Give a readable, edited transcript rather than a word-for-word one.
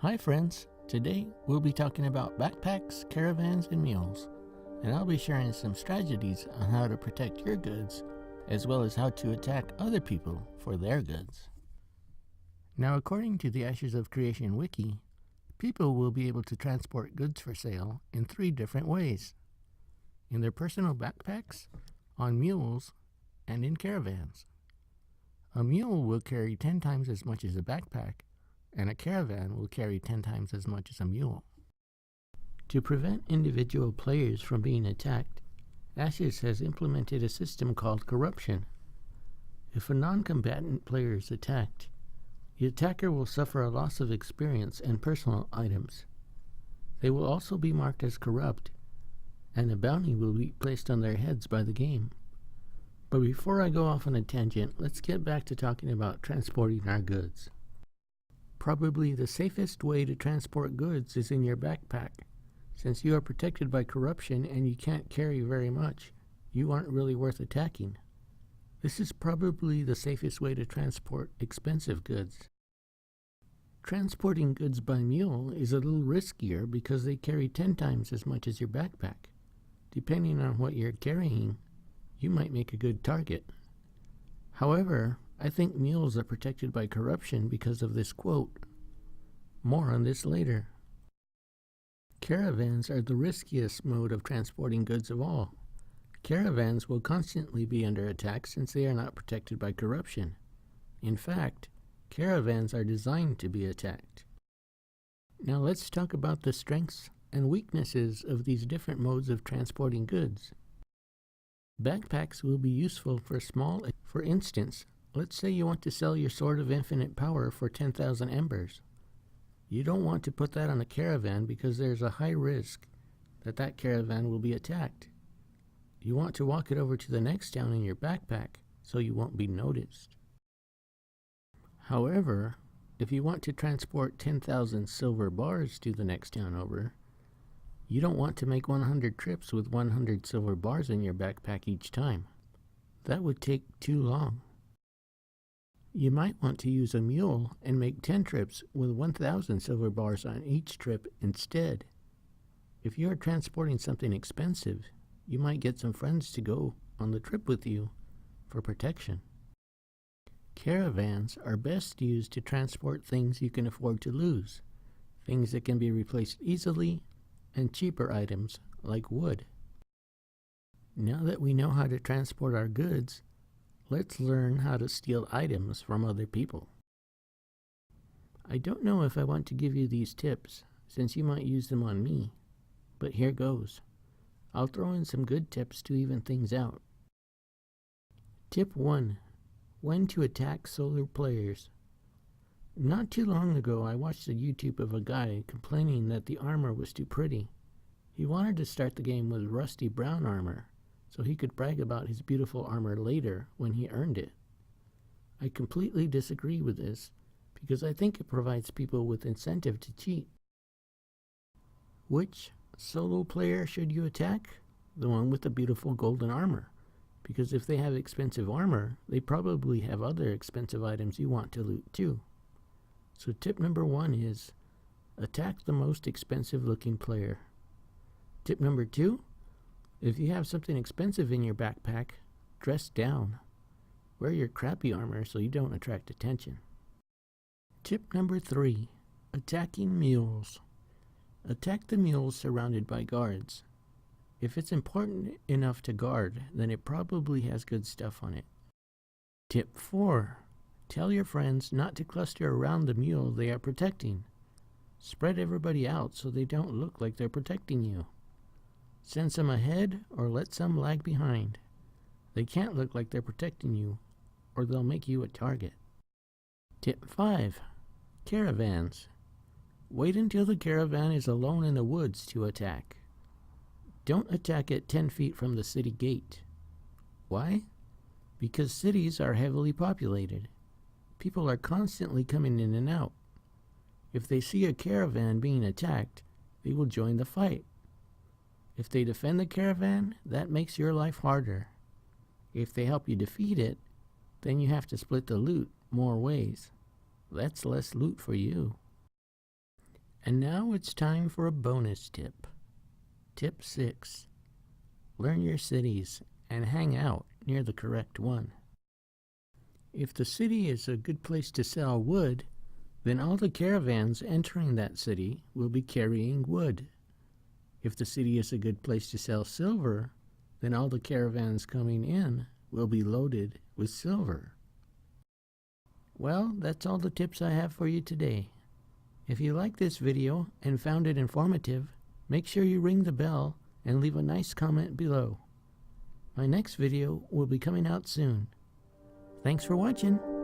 Hi friends, today we'll be talking about backpacks, caravans, and mules, and I'll be sharing some strategies on how to protect your goods, as well as how to attack other people for their goods. Now, according to the Ashes of Creation wiki, people will be able to transport goods for sale in 3 different ways: in their personal backpacks, on mules, and in caravans. A mule will carry 10 times as much as a backpack, and a caravan will carry 10 times as much as a mule. To prevent individual players from being attacked, Ashes has implemented a system called corruption. If a non-combatant player is attacked, the attacker will suffer a loss of experience and personal items. They will also be marked as corrupt, and a bounty will be placed on their heads by the game. But before I go off on a tangent, let's get back to talking about transporting our goods. Probably the safest way to transport goods is in your backpack. Since you are protected by corruption and you can't carry very much, you aren't really worth attacking. This is probably the safest way to transport expensive goods. Transporting goods by mule is a little riskier because they carry 10 times as much as your backpack. Depending on what you're carrying, you might make a good target. However, I think mules are protected by corruption because of this quote. More on this later. Caravans are the riskiest mode of transporting goods of all. Caravans will constantly be under attack since they are not protected by corruption. In fact, caravans are designed to be attacked. Now let's talk about the strengths and weaknesses of these different modes of transporting goods. Backpacks will be useful for instance, let's say you want to sell your Sword of Infinite Power for 10,000 embers. You don't want to put that on a caravan because there's a high risk that that caravan will be attacked. You want to walk it over to the next town in your backpack so you won't be noticed. However, if you want to transport 10,000 silver bars to the next town over, you don't want to make 100 trips with 100 silver bars in your backpack each time. That would take too long. You might want to use a mule and make 10 trips with 1,000 silver bars on each trip instead. If you are transporting something expensive, you might get some friends to go on the trip with you for protection. Caravans are best used to transport things you can afford to lose, things that can be replaced easily, and cheaper items like wood. Now that we know how to transport our goods, let's learn how to steal items from other people. I don't know if I want to give you these tips, since you might use them on me, but here goes. I'll throw in some good tips to even things out. Tip 1. When to attack solo players. Not too long ago, I watched a YouTube of a guy complaining that the armor was too pretty. He wanted to start the game with rusty brown armor, so he could brag about his beautiful armor later when he earned it. I completely disagree with this, because I think it provides people with incentive to cheat. Which solo player should you attack? The one with the beautiful golden armor, because if they have expensive armor, they probably have other expensive items you want to loot too. So tip number 1 is, attack the most expensive looking player. Tip number 2, if you have something expensive in your backpack, dress down. Wear your crappy armor so you don't attract attention. Tip number 3, attacking mules. Attack the mules surrounded by guards. If it's important enough to guard, then it probably has good stuff on it. Tip 4, tell your friends not to cluster around the mule they are protecting. Spread everybody out so they don't look like they're protecting you. Send some ahead or let some lag behind. They can't look like they're protecting you, or they'll make you a target. Tip 5, caravans. Wait until the caravan is alone in the woods to attack. Don't attack it 10 feet from the city gate. Why? Because cities are heavily populated. People are constantly coming in and out. If they see a caravan being attacked, they will join the fight. If they defend the caravan, that makes your life harder. If they help you defeat it, then you have to split the loot more ways. That's less loot for you. And now it's time for a bonus tip. Tip 6. Learn your cities and hang out near the correct one. If the city is a good place to sell wood, then all the caravans entering that city will be carrying wood. If the city is a good place to sell silver, then all the caravans coming in will be loaded with silver. Well, that's all the tips I have for you today. If you liked this video and found it informative, make sure you ring the bell and leave a nice comment below. My next video will be coming out soon. Thanks for watching.